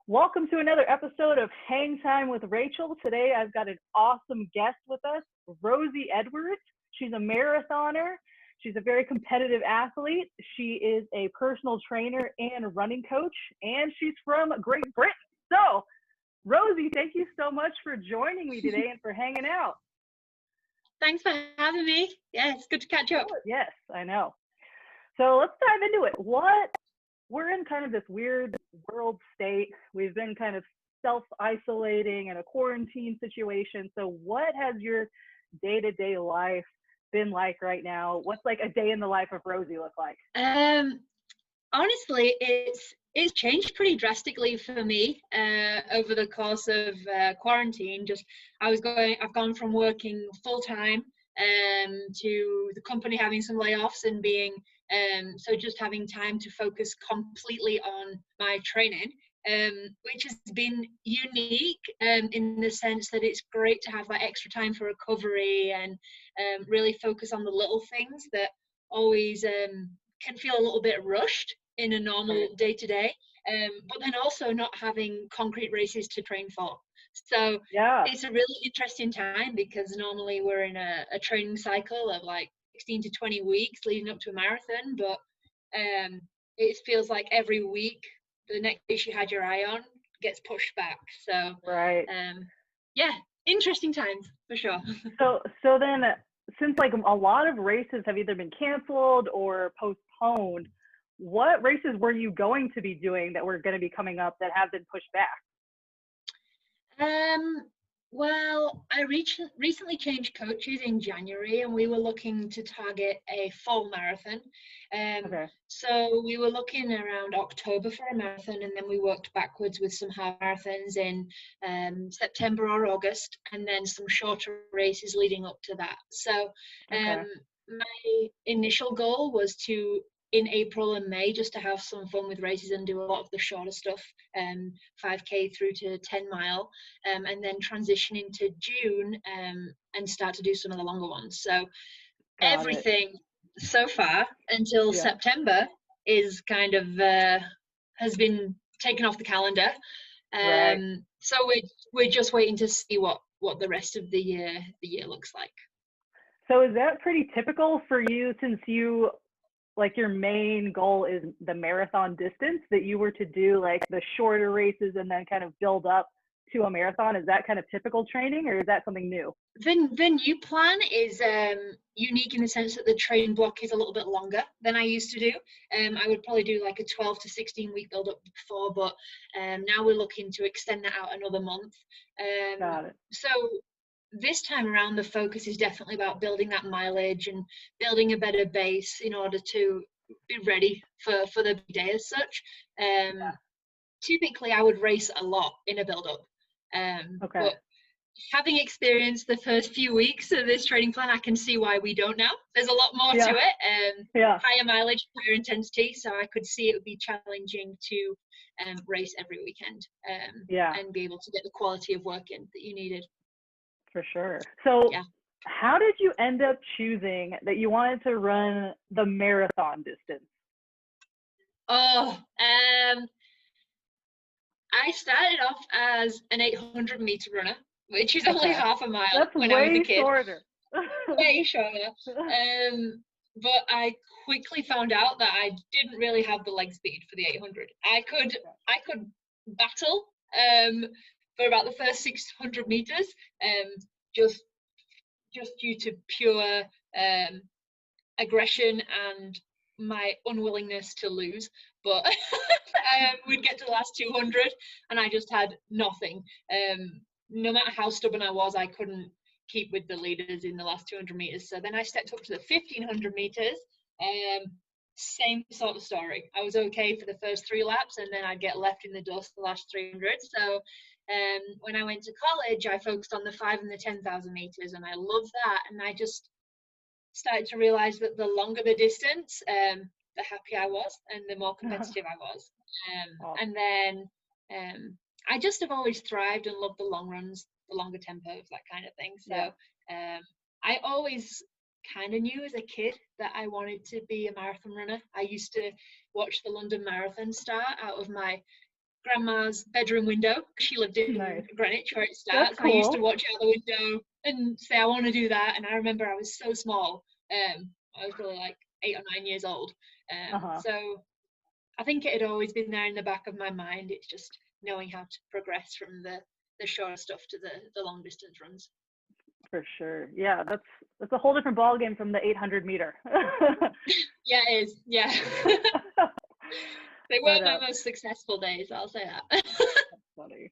Welcome to another episode of Hang Time with Raechel. Today I've got an awesome guest with us, Rosie Edwards. She's a marathoner. She's a very competitive athlete. She is a personal trainer and running coach, and she's from Great Britain. So, Rosie, thank you so much for joining me today and for hanging out. Thanks for having me. Yeah, it's good to catch up. Yes, I know. So let's dive into it. We're in kind of this weird world state. We've been kind of self-isolating in a quarantine situation. So what has your day-to-day life been like right now? What's like a day in the life of Rosie look like? Honestly, it's changed pretty drastically for me over the course of quarantine. I've gone from working full time to the company having some layoffs and being so just having time to focus completely on my training, which has been unique in the sense that it's great to have that extra time for recovery and really focus on the little things that always can feel a little bit rushed in a normal day-to-day, but then also not having concrete races to train for. So Yeah, it's a really interesting time because normally we're in a training cycle of like 16 to 20 weeks leading up to a marathon, but it feels like every week the next race you had your eye on gets pushed back. So right. yeah, interesting times for sure. So then, since like a lot of races have either been canceled or postponed, what races were you going to be doing that were going to be coming up that have been pushed back? Well, I recently changed coaches in January, and we were looking to target a full marathon. Okay. So we were looking around October for a marathon, and then we worked backwards with some half marathons in September or August, and then some shorter races leading up to that. So Okay. my initial goal was to, in April and May, just to have some fun with races and do a lot of the shorter stuff, 5K through to 10 mile, and then transition into June and start to do some of the longer ones. So Got everything so far until Yeah. September is kind of has been taken off the calendar. Right. So we're just waiting to see what the rest of the year looks like. So is that pretty typical for you, since you, like, your main goal is the marathon distance, that you were to do like the shorter races and then kind of build up to a marathon? Is that kind of typical training, or is that something new? The new plan is unique in the sense that the training block is a little bit longer than I used to do. I would probably do like a 12 to 16 week build up before, but now we're looking to extend that out another month. Got it. So this time around, the focus is definitely about building that mileage and building a better base in order to be ready for the big day as such. Typically, I would race a lot in a build up. Okay. But having experienced the first few weeks of this training plan, I can see why we don't now. There's a lot more to it, higher mileage, higher intensity, so I could see it would be challenging to race every weekend and be able to get the quality of work in that you needed. For sure. So how did you end up choosing that you wanted to run the marathon distance? I started off as an 800 meter runner, which is only half a mile. That's when way I was a kid. Shorter. Way shorter. But I quickly found out that I didn't really have the leg speed for the 800. I could battle for about the first 600 meters, just due to pure aggression and my unwillingness to lose. But we'd get to the last 200 and I just had nothing. No matter how stubborn I was, I couldn't keep with the leaders in the last 200 meters. So then I stepped up to the 1500 meters. Same sort of story. I was okay for the first 3 laps and then I'd get left in the dust the last 300. So when I went to college, I focused on the 5 and the 10,000 meters, and I loved that. And I just started to realize that the longer the distance, the happier I was and the more competitive I was. And then I just have always thrived and loved the long runs, the longer tempos, that kind of thing. So I always kind of knew as a kid that I wanted to be a marathon runner. I used to watch the London Marathon start out of my grandma's bedroom window. She lived in Nice. Greenwich, where it That's starts. I used to cool. watch out the window and say, I want to do that. And I remember I was so small. I was probably like 8 or 9 years old. Uh-huh. So I think it had always been there in the back of my mind. It's just knowing how to progress from the short stuff to the long distance runs. For sure. Yeah, that's a whole different ball game from the 800 meter. Yeah, it is. Yeah. They weren't my most successful days, I'll say that. That's funny.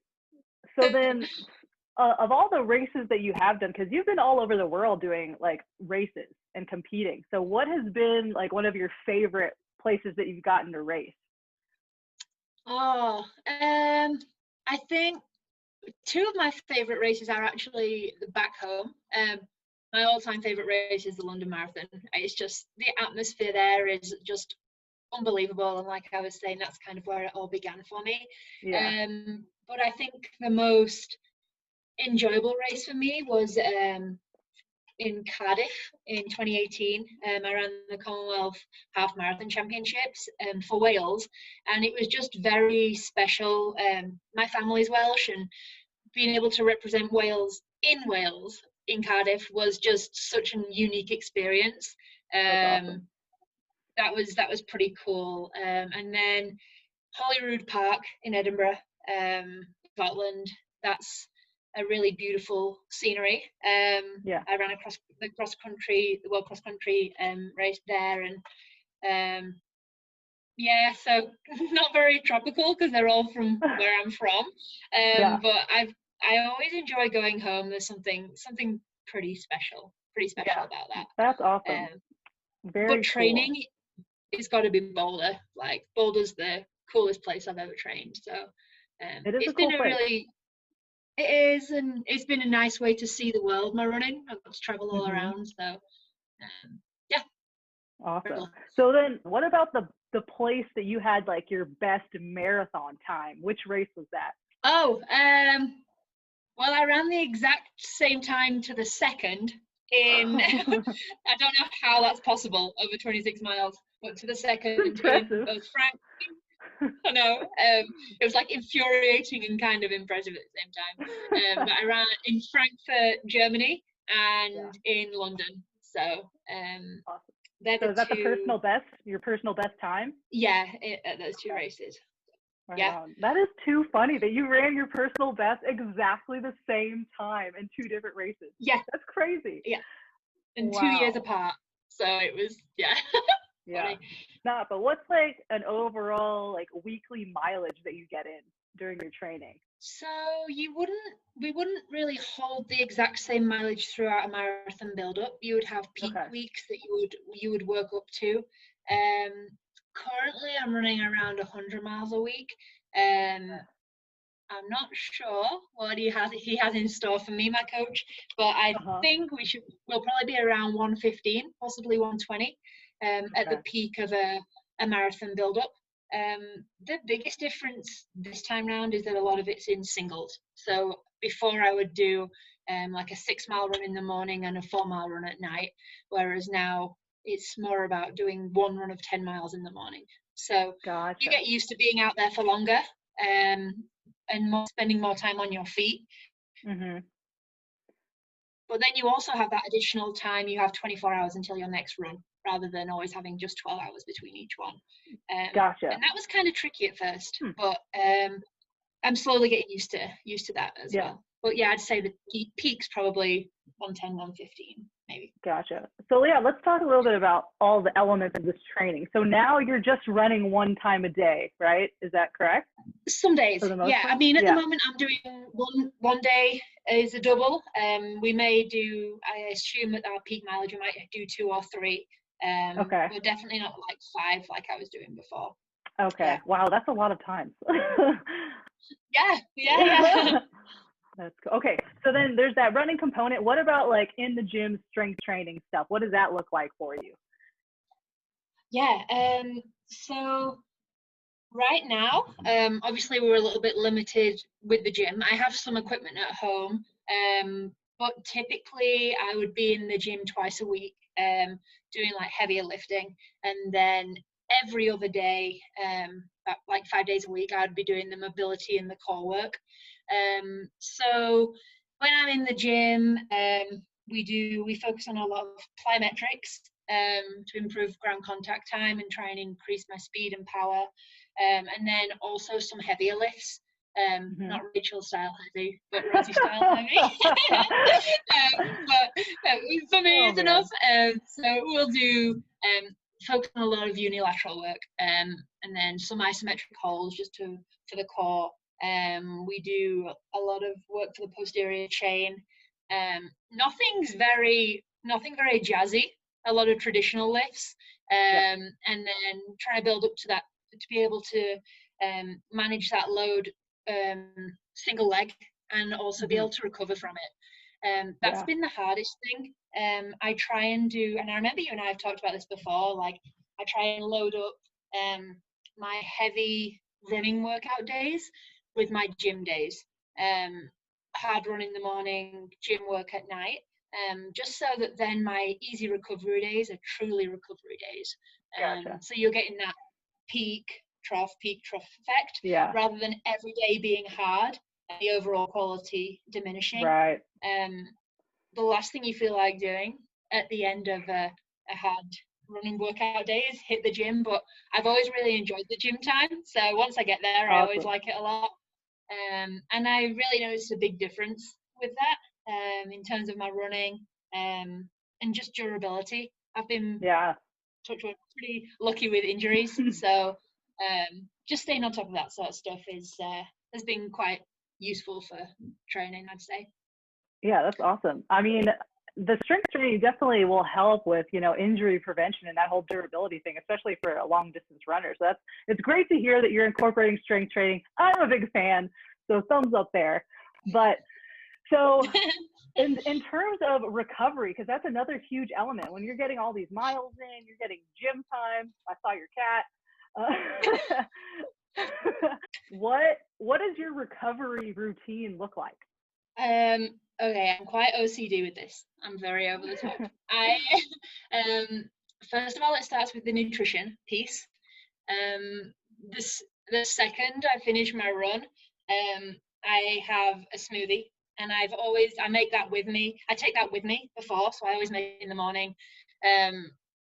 So then, of all the races that you have done, because you've been all over the world doing like races and competing. So what has been like one of your favorite places that you've gotten to race? Oh, I think two of my favorite races are actually back home. My all-time favorite race is the London Marathon. It's just the atmosphere there is just unbelievable, and like I was saying, that's kind of where it all began for me. Yeah. But I think the most enjoyable race for me was in Cardiff in 2018. I ran the Commonwealth Half Marathon Championships for Wales, and it was just very special. My family's Welsh, and being able to represent Wales in Cardiff was just such a unique experience. That's awesome. That was pretty cool. And then Holyrood Park in Edinburgh, Scotland. That's a really beautiful scenery. Yeah. I ran across the World Cross Country race there, and yeah, so not very tropical because they're all from where I'm from. Yeah. But I always enjoy going home. There's something pretty special Yeah. about that. That's awesome. Very But cool. training, it's got to be Boulder. Like Boulder's the coolest place I've ever trained. So It is a it's cool been place. it is, and it's been a nice way to see the world. My running, I've got to travel all Mm-hmm. around. So yeah. Awesome. So then, what about the place that you had like your best marathon time? Which race was that? Oh, well, I ran the exact same time to the second in, I don't know how that's possible over 26 miles, but to the second in Impressive. both I know, it was like infuriating and kind of impressive at the same time. But I ran in Frankfurt, Germany, and in London. So Awesome. they're So the is that the two, personal best? Your personal best time? yeah, at those two races. Right Yeah. on. That is too funny that you ran your personal best exactly the same time in two different races. Yeah. That's crazy. Yeah. And wow. 2 years apart. So it was, yeah. Yeah. Nah, but what's like an overall like weekly mileage that you get in during your training? So we wouldn't really hold the exact same mileage throughout a marathon build-up. You would have peak weeks that you would work up to. Currently, I'm running around 100 miles a week. I'm not sure what he has in store for me, my coach, but I think we'll probably be around 115, possibly 120, at the peak of a marathon build-up. The biggest difference this time round is that a lot of it's in singles. So before I would do like a 6-mile run in the morning and a 4-mile run at night, whereas now it's more about doing one run of 10 miles in the morning. So you get used to being out there for longer and spending more time on your feet. Mm-hmm. But then you also have that additional time. You have 24 hours until your next run, rather than always having just 12 hours between each one. And that was kind of tricky at first, but I'm slowly getting used to that as well. But yeah, I'd say the peak's probably 110, 115, maybe. Gotcha. So yeah, let's talk a little bit about all the elements of this training. So now you're just running one time a day, right? Is that correct? Some days, yeah. Part? I mean, at the moment, I'm doing one day is a double. We may do, I assume at our peak mileage, we might do 2 or 3. But definitely not like 5 like I was doing before. Okay. Yeah. Wow, that's a lot of times. Yeah. That's cool. Okay, so then there's that running component. What about like in the gym strength training stuff? What does that look like for you? Yeah, so right now, obviously we're a little bit limited with the gym. I have some equipment at home, but typically I would be in the gym twice a week, doing like heavier lifting, and then every other day, like 5 days a week, I'd be doing the mobility and the core work. So when I'm in the gym, we focus on a lot of plyometrics to improve ground contact time and try and increase my speed and power. And then also some heavier lifts. Not Raechel style heavy, but Rosie style heavy. But for me, it's enough. So we'll do focus on a lot of unilateral work, and then some isometric holds just for the core. We do a lot of work for the posterior chain. Nothing very jazzy. A lot of traditional lifts, and then try to build up to that to be able to manage that load single leg and also be able to recover from it. That's been the hardest thing. I try and do, and I remember you and I have talked about this before, like I try and load up my heavy running workout days with my gym days. Hard run in the morning, gym work at night. Just so that then my easy recovery days are truly recovery days. So you're getting that peak trough effect, rather than every day being hard and the overall quality diminishing. Right. The last thing you feel like doing at the end of a hard running workout day is hit the gym, but I've always really enjoyed the gym time. So once I get there, I always like it a lot. And I really noticed a big difference with that. In terms of my running and just durability. I've been pretty lucky with injuries, so just staying on top of that sort of stuff has been quite useful for training, I'd say. Yeah, that's awesome. I mean, the strength training definitely will help with, injury prevention and that whole durability thing, especially for a long distance runner. So it's great to hear that you're incorporating strength training. I'm a big fan, so thumbs up there. But so in terms of recovery, because that's another huge element, when you're getting all these miles in, you're getting gym time. I saw your cat. What does your recovery routine look like? Okay, I'm quite OCD with this. I'm very over the top. First of all, it starts with the nutrition piece. The second I finish my run, I have a smoothie. And I make that with me. I take that with me before, so I always make it in the morning.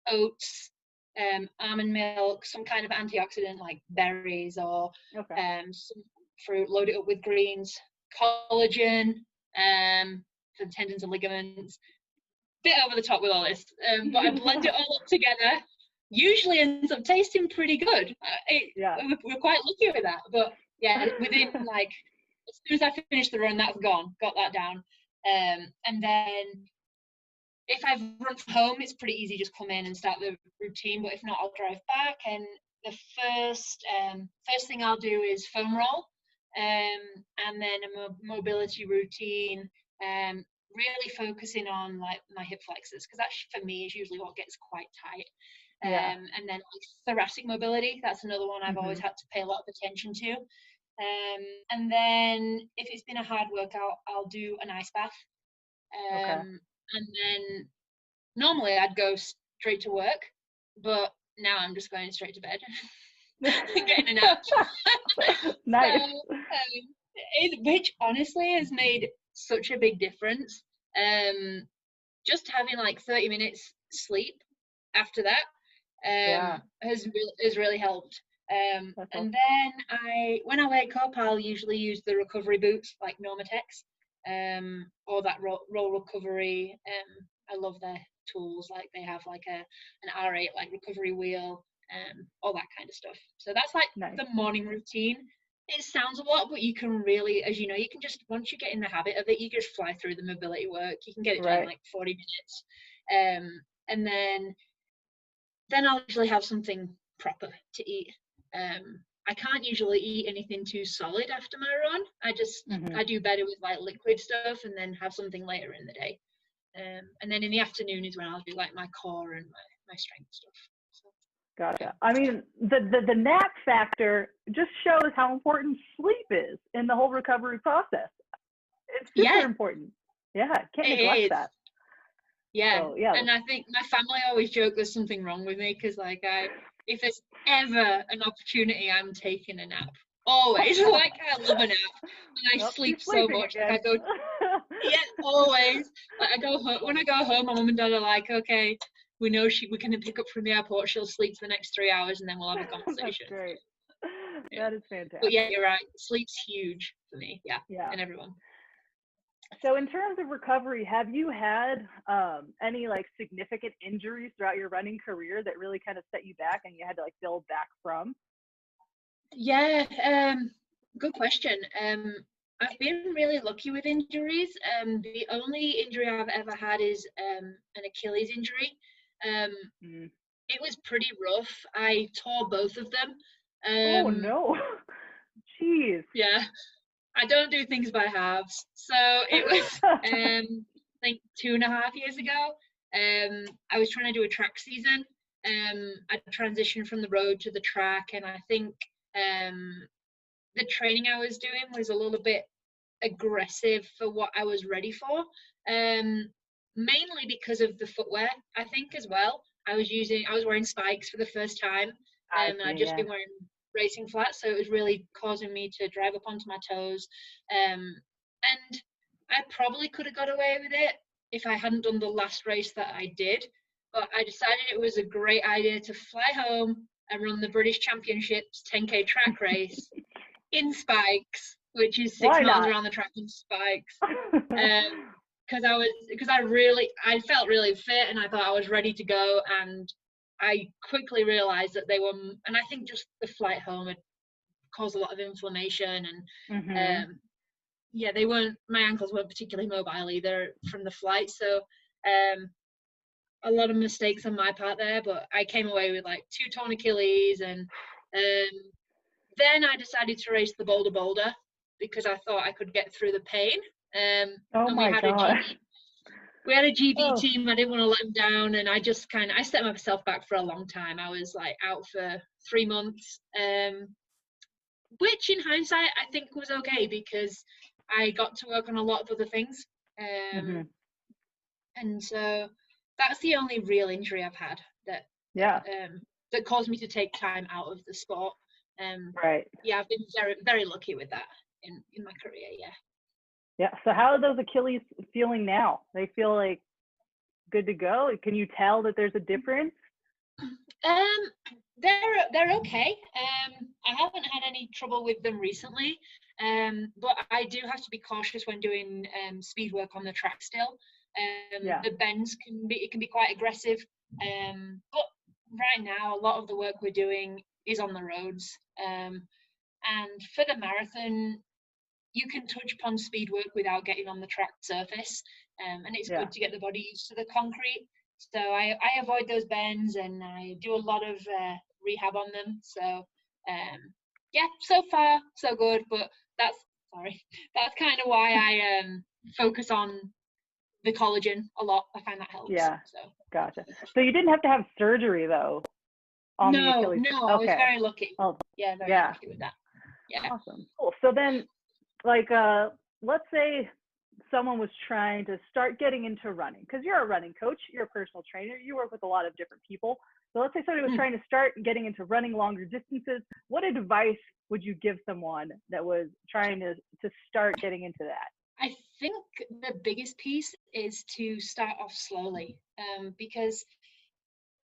Oats, almond milk, some kind of antioxidant like berries or some fruit, load it up with greens, collagen for the tendons and ligaments. Bit over the top with all this, but I blend it all up together. Usually ends up tasting pretty good. We're quite lucky with that, but within like, as soon as I finish the run, that's gone. Got that down. And then if I've run from home, it's pretty easy. Just come in and start the routine. But if not, I'll drive back. And the first thing I'll do is foam roll, and then a mobility routine. Really focusing on like my hip flexors, because that for me is usually what gets quite tight. And then like thoracic mobility. That's another one I've always had to pay a lot of attention to. And then if it's been a hard workout, I'll do an ice bath. And then normally I'd go straight to work, but now I'm just going straight to bed. Getting a nap. Nice. So, which honestly has made such a big difference. Just having like 30 minutes sleep after that has really helped. And then when I wake up, I'll usually use the recovery boots like Normatex, or that roll recovery. I love their tools, like they have like an R8 like recovery wheel, all that kind of stuff. So that's like the morning routine. It sounds a lot, but you can really, as you know, you can just, once you get in the habit of it, you just fly through the mobility work. You can get it done in like 40 minutes. And then I'll usually have something proper to eat. I can't usually eat anything too solid after my run. I do better with like liquid stuff, and then have something later in the day. And then in the afternoon is when I'll do like my core and my strength stuff. So. Gotcha. I mean, the nap factor just shows how important sleep is in the whole recovery process. It's super important. Yeah, can't neglect that. Yeah. So, and I think my family always joke there's something wrong with me, because like if there's ever an opportunity, I'm taking a nap. Always. Like, I love a nap, and I sleep so much. Like, I go, yeah, always. Like, I go home. When I go home, my mum and dad are like, okay, we know we can pick up from the airport. She'll sleep for the next 3 hours, and then we'll have a conversation. That's great. Yeah. That is fantastic. But yeah, you're right. Sleep's huge for me. Yeah. And everyone. So in terms of recovery, have you had any like significant injuries throughout your running career that really kind of set you back and you had to like build back from? Yeah, good question. I've been really lucky with injuries. The only injury I've ever had is an Achilles injury. It was pretty rough. I tore both of them. Oh no. Jeez. Yeah. I don't do things by halves. So it was, I think 2.5 years ago. I was trying to do a track season. I transitioned from the road to the track, and I think the training I was doing was a little bit aggressive for what I was ready for. Mainly because of the footwear, I think, as well. I was wearing spikes for the first time, and I'd just been wearing racing flats, so it was really causing me to drive up onto my toes. And I probably could have got away with it if I hadn't done the last race that I did, but I decided it was a great idea to fly home and run the British Championships 10K track race in spikes, which is 6 miles around the track in spikes. Because I felt really fit, and I thought I was ready to go, and I quickly realized that they were, and I think just the flight home had caused a lot of inflammation, and yeah, my ankles weren't particularly mobile either from the flight, so a lot of mistakes on my part there, but I came away with like 2 torn Achilles, and then I decided to race the Boulder because I thought I could get through the pain. Oh my God. We had a GB team. I didn't want to let them down, and I just I set myself back for a long time. I was like out for 3 months, which in hindsight I think was okay because I got to work on a lot of other things. And so that's the only real injury I've had that caused me to take time out of the sport. Yeah, I've been very, very lucky with that in my career. Yeah. So how are those Achilles feeling now? They feel like good to go? Can you tell that there's a difference? They're okay. I haven't had any trouble with them recently, but I do have to be cautious when doing speed work on the track still. The bends can be quite aggressive, but right now a lot of the work we're doing is on the roads, and for the marathon you can touch upon speed work without getting on the track surface, and it's good to get the body used to the concrete. So I avoid those bends, and I do a lot of rehab on them. So yeah, so far so good, but that's kind of why I focus on the collagen a lot. I find that helps. So gotcha. So you didn't have to have surgery though on the Achilles? No, I was very lucky. Very lucky with that. Yeah. Awesome. Cool. So then, like, let's say someone was trying to start getting into running, because you're a running coach, you're a personal trainer, you work with a lot of different people. So let's say somebody was trying to start getting into running longer distances. What advice would you give someone that was trying to start getting into that? I think the biggest piece is to start off slowly, because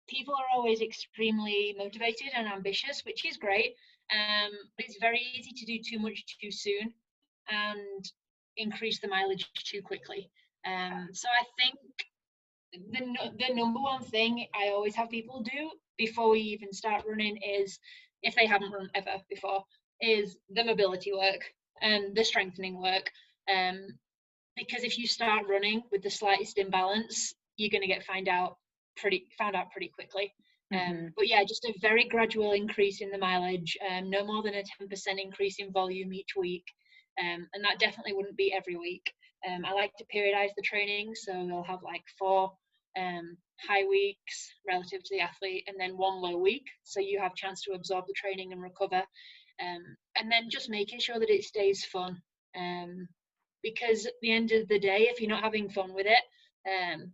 people are always extremely motivated and ambitious, which is great. But it's very easy to do too much too soon and increase the mileage too quickly. So I think the number one thing I always have people do before we even start running is, if they haven't run ever before, is the mobility work and the strengthening work. Because if you start running with the slightest imbalance, you're going to get found out pretty quickly. But yeah, just a very gradual increase in the mileage, no more than a 10% increase in volume each week, and that definitely wouldn't be every week. I like to periodize the training, so we'll have like 4 high weeks relative to the athlete, and then 1 low week, so you have a chance to absorb the training and recover, and then just making sure that it stays fun, because at the end of the day, if you're not having fun with it,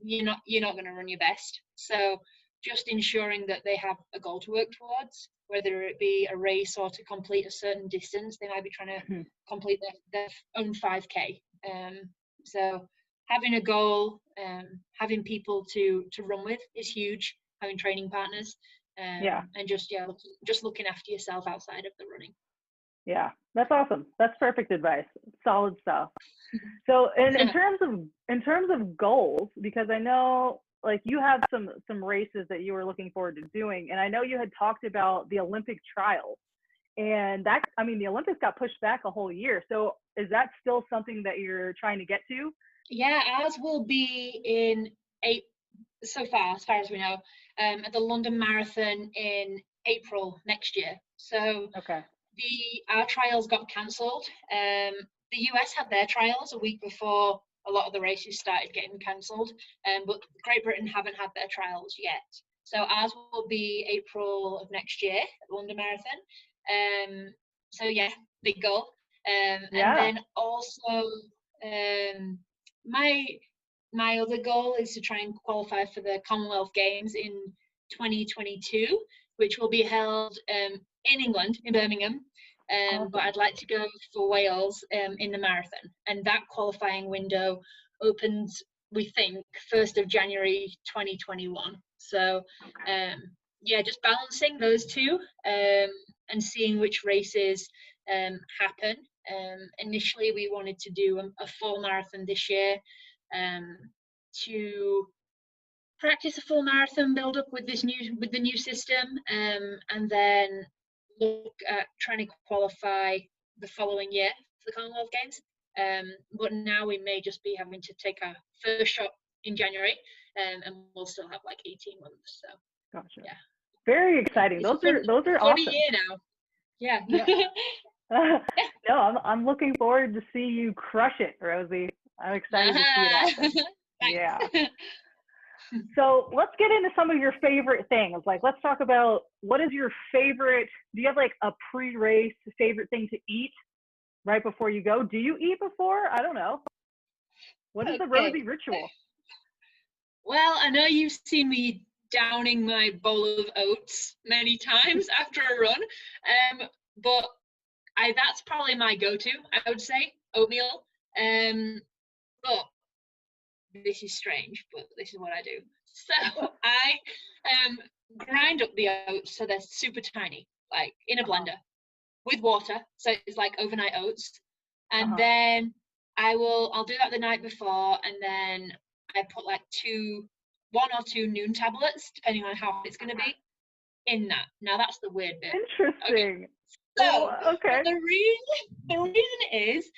you're not going to run your best. So just ensuring that they have a goal to work towards, whether it be a race or to complete a certain distance. They might be trying to complete their own 5K. So having a goal, having people to run with is huge. Having training partners, and just looking after yourself outside of the running. Yeah, that's awesome. That's perfect advice. Solid stuff. So, in terms of goals, because I know like you have some races that you were looking forward to doing, and I know you had talked about the Olympic trials, and that, I mean, the Olympics got pushed back a whole year. So, is that still something that you're trying to get to? Yeah, ours will be in so far as we know, at the London Marathon in April next year. So okay. Our trials got cancelled. The US had their trials a week before a lot of the races started getting cancelled, but Great Britain haven't had their trials yet. So ours will be April of next year at the London Marathon. So yeah, big goal. And then also my other goal is to try and qualify for the Commonwealth Games in 2022, which will be held in England, in Birmingham. Awesome. But I'd like to go for Wales in the marathon. And that qualifying window opens, we think, 1st of January 2021. So, just balancing those two and seeing which races happen. Initially, we wanted to do a full marathon this year to practice a full marathon, build up with the new system, and then look at trying to qualify the following year for the Commonwealth Games. But now we may just be having to take our first shot in January, and we'll still have like 18 months. So, gotcha. Yeah, very exciting. Those are awesome. Year now. Yeah. No, I'm looking forward to see you crush it, Rosie. I'm excited to see it happen. Yeah. So let's get into some of your favorite things. Like, let's talk about what is your favorite, do you have like a pre-race favorite thing to eat right before you go? Do you eat before? I don't know. What is the Rosie ritual? Well, I know you've seen me downing my bowl of oats many times after a run, but that's probably my go-to, I would say, oatmeal. But this is strange, but this is what I do. So I grind up the oats so they're super tiny, like in a blender with water. So it's like overnight oats. And then I'll do that the night before, and then I put like 1 or 2 Nuun tablets, depending on how hot it's going to be, in that. Now that's the weird bit. Interesting. Okay. So the reason is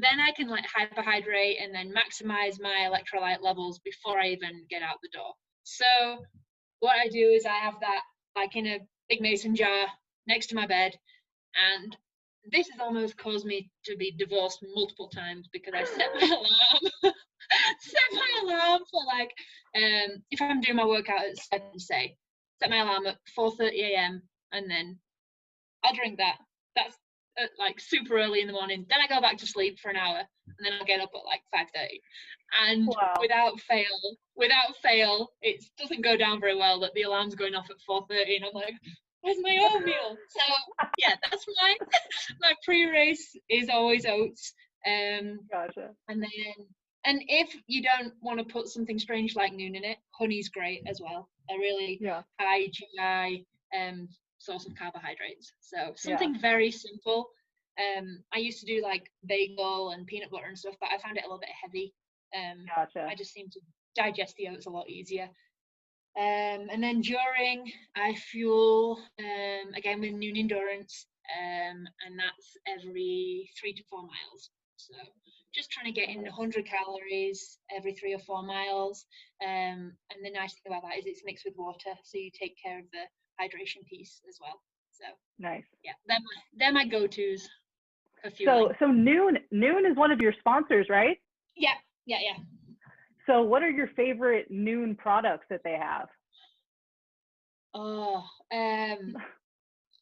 then I can like hyperhydrate and then maximize my electrolyte levels before I even get out the door. So what I do is I have that like in a big mason jar next to my bed, and this has almost caused me to be divorced multiple times because I set my alarm for like if I'm doing my workout at 7, say, set my alarm at 4:30 a.m. and then I'll drink that. That's like super early in the morning. Then I go back to sleep for an hour, and then I'll get up at like 5:30. And without fail, it doesn't go down very well that the alarm's going off at 4:30, and I'm like, where's my oatmeal? So yeah, that's my pre-race is always oats. Gotcha. And if you don't want to put something strange like Nuun in it, honey's great as well. A really high GI source of carbohydrates. So something very simple. I used to do like bagel and peanut butter and stuff, but I found it a little bit heavy. Gotcha. I just seem to digest the oats a lot easier. And then during, I fuel again with Nuun Endurance, and that's every 3 to 4 miles. So just trying to get in 100 calories every 3 or 4 miles. And the nice thing about that is it's mixed with water, so you take care of the hydration piece as well. So nice. Yeah, they're my go-tos for fueling. So Nuun is one of your sponsors, right? Yeah. So what are your favorite Nuun products that they have?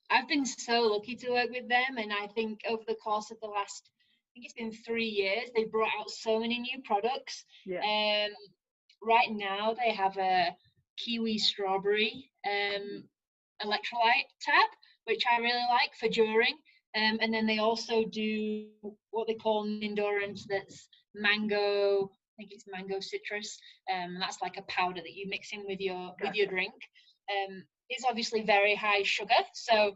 I've been so lucky to work with them, and I think over the course of the last, I think it's been 3 years, they've brought out so many new products. Yeah. Right now they have a kiwi strawberry electrolyte tab, which I really like for during. And then they also do what they call an endurance that's mango, I think it's mango citrus. That's like a powder that you mix in with your drink. It's obviously very high sugar, so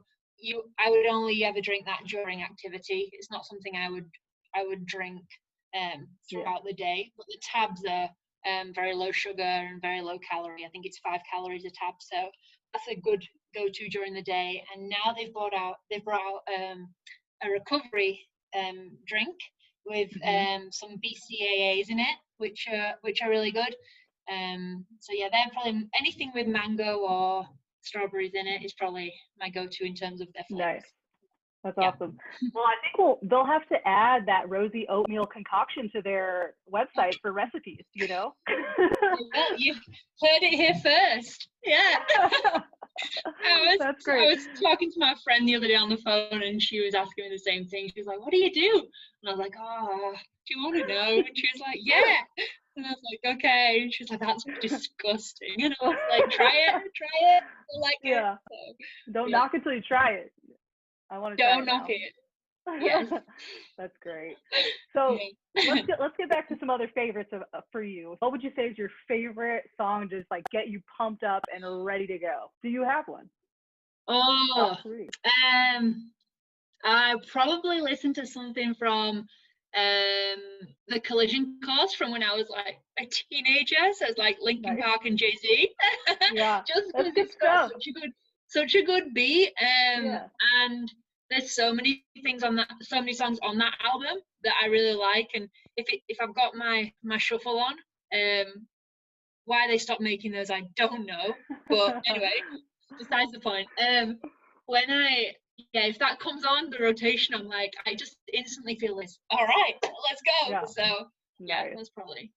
I would only ever drink that during activity. It's not something I would drink throughout the day. But the tabs are very low sugar and very low calorie. I think it's 5 calories a tab, so that's a good go-to during the day. And now they've brought out a recovery drink with some BCAAs in it, which are really good. So yeah, they're probably anything with mango or strawberries in it is probably my go-to in terms of their flavors. Nice. That's awesome. Well, I think they'll have to add that Rosie oatmeal concoction to their website for recipes, you know? Well, you've heard it here first. Yeah. That's great. I was talking to my friend the other day on the phone, and she was asking me the same thing. She was like, "What do you do?" And I was like, "Oh, do you want to know?" And she was like, "Yeah." And I was like, "Okay." And she was like, "That's disgusting." And I was like, "Try it. I like it." So, don't knock it till you try it. I want to try it. Don't knock it. Yes. That's great. So let's get back to some other favorites for you. What would you say is your favorite song to just like get you pumped up and ready to go? Do you have one? Oh, I probably listened to something from the Collision course from when I was like a teenager. So it's like Linkin Park and Jay-Z. Yeah, just because it's got such a good beat. And there's so many songs on that album that I really like. And if I've got my shuffle on, why they stopped making those, I don't know. But anyway, besides the point. If that comes on the rotation, I'm like, I just instantly feel this. All right, let's go. Yeah. So that's probably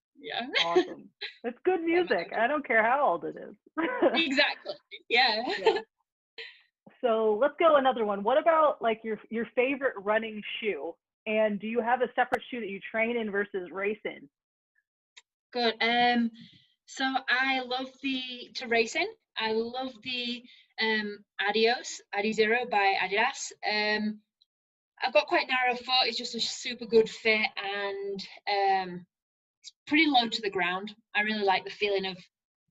awesome. It's good music. I don't care how old it is. Exactly. Yeah. So let's go another one. What about like your favorite running shoe? And do you have a separate shoe that you train in versus race in? Good. So I love to race in. I love the Adizero by Adidas. I've got quite narrow foot. It's just a super good fit, and it's pretty low to the ground. I really like the feeling of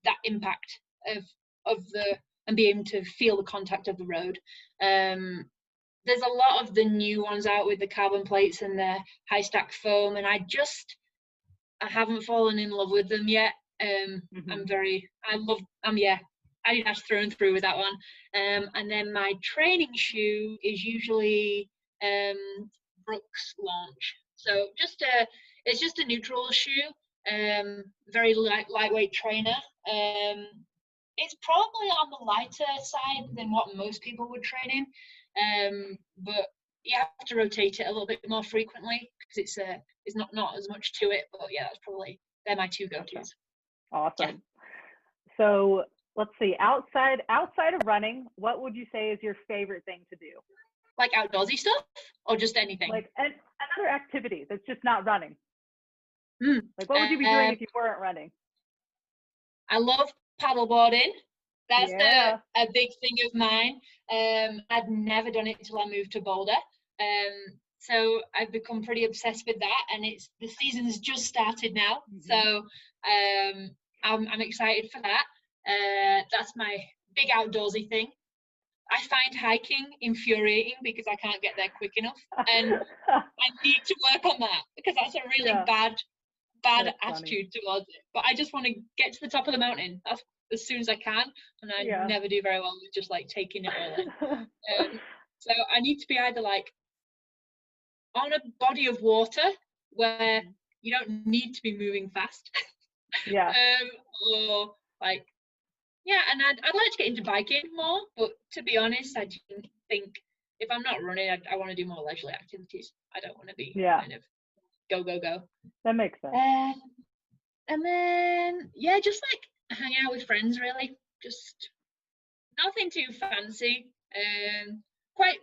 that impact of the and being able to feel the contact of the road. There's a lot of the new ones out with the carbon plates and the high stack foam, and I haven't fallen in love with them yet. Adidas through and through with that one. And then my training shoe is usually Brooks Launch. So it's just a neutral shoe, very lightweight trainer. It's probably on the lighter side than what most people would train in, but you have to rotate it a little bit more frequently because it's not as much to it. But yeah, they're my two go-tos. Awesome. Yeah. So let's see, outside of running, what would you say is your favorite thing to do? Like outdoorsy stuff, or just anything? Like another activity that's just not running. Like what would you be doing if you weren't running? I love paddleboarding. That's a big thing of mine. I'd never done it until I moved to Boulder. So I've become pretty obsessed with that, and the season's just started now. So I'm excited for that. That's my big outdoorsy thing. I find hiking infuriating because I can't get there quick enough, and I need to work on that because that's a really bad attitude towards it. But I just want to get to the top of the mountain as soon as I can, and I never do very well with just like taking it all in. So I need to be either like on a body of water where you don't need to be moving fast, or like. Yeah, and I'd like to get into biking more, but to be honest, I think if I'm not running, I want to do more leisurely activities. I don't want to be kind of go. That makes sense. And then, just like hang out with friends, really. Just nothing too fancy. Quite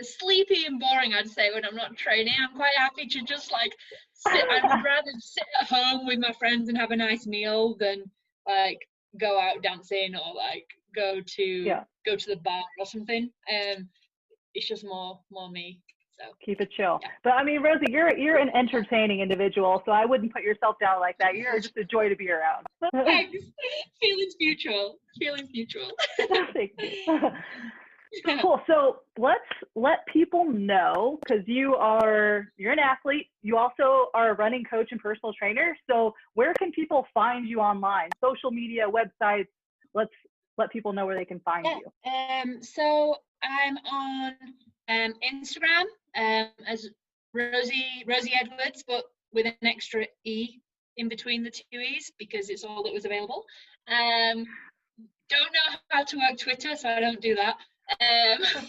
sleepy and boring, I'd say, when I'm not training. I'm quite happy to just like sit. I would rather sit at home with my friends and have a nice meal than like go out dancing or like go to the bar or something. It's just more me. So keep it chill. Yeah. But I mean, Rosie, you're an entertaining individual, so I wouldn't put yourself down like that. You're just a joy to be around. Thanks. Feelings mutual. Thank you. Cool. So let's let people know, because you're an athlete. You also are a running coach and personal trainer. So where can people find you online? Social media, websites. Let's let people know where they can find you. So I'm on Instagram as Rosie Edwards, but with an extra E in between the two E's because it's all that was available. Don't know how to work Twitter, so I don't do that.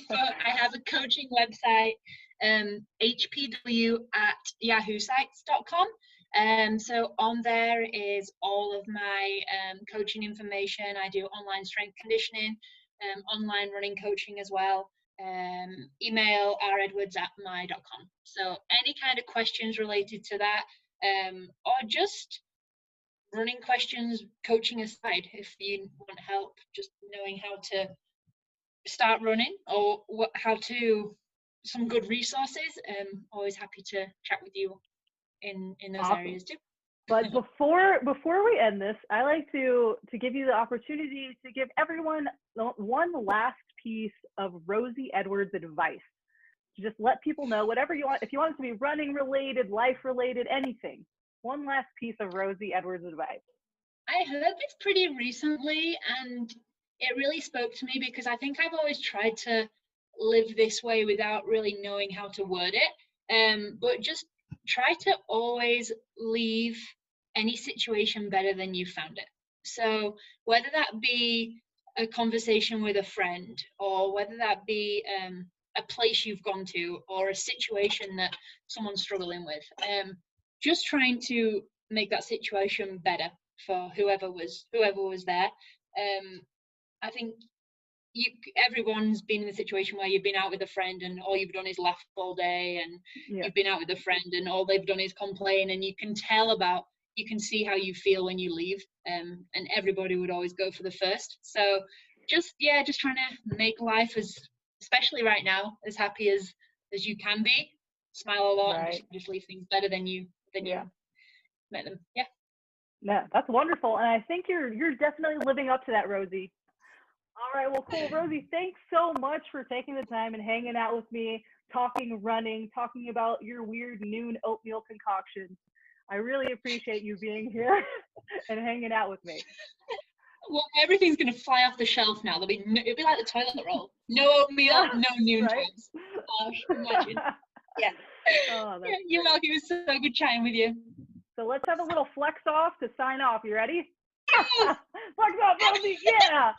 But I have a coaching website, hpw@yahoosites.com. So on there is all of my coaching information. I do online strength conditioning, online running coaching as well. Email redwards@my.com. So any kind of questions related to that, or just running questions, coaching aside, if you want help just knowing how to start running or some good resources, always happy to chat with you in those awesome. areas too. But before we end this, I like to give you the opportunity to give everyone one last piece of Rosie Edwards advice. Just let people know whatever you want. If you want it to be running related, life related, anything. One last piece of Rosie Edwards advice. I heard this pretty recently and it really spoke to me because I think I've always tried to live this way without really knowing how to word it. But just try to always leave any situation better than you found it. So whether that be a conversation with a friend, or whether that be a place you've gone to, or a situation that someone's struggling with, just trying to make that situation better for whoever was there. I think everyone's been in a situation where you've been out with a friend and all you've done is laugh all day, and you've been out with a friend and all they've done is complain, and you can see how you feel when you leave, and everybody would always go for the first. So just trying to make life, especially right now, as happy as you can be. Smile a lot, right. And just leave things better than you met them. Yeah, that's wonderful, and I think you're definitely living up to that, Rosie. All right, well, cool. Rosie, thanks so much for taking the time and hanging out with me, talking running, talking about your weird Nuun oatmeal concoctions. I really appreciate you being here and hanging out with me. Well, everything's going to fly off the shelf now. It'll be like the toilet roll. No oatmeal, no Nuun right? Gosh, imagine. Yeah. Oh, you're welcome. It was so good chatting with you. So let's have a little flex off to sign off. You ready? Flex off, Rosie. Yeah.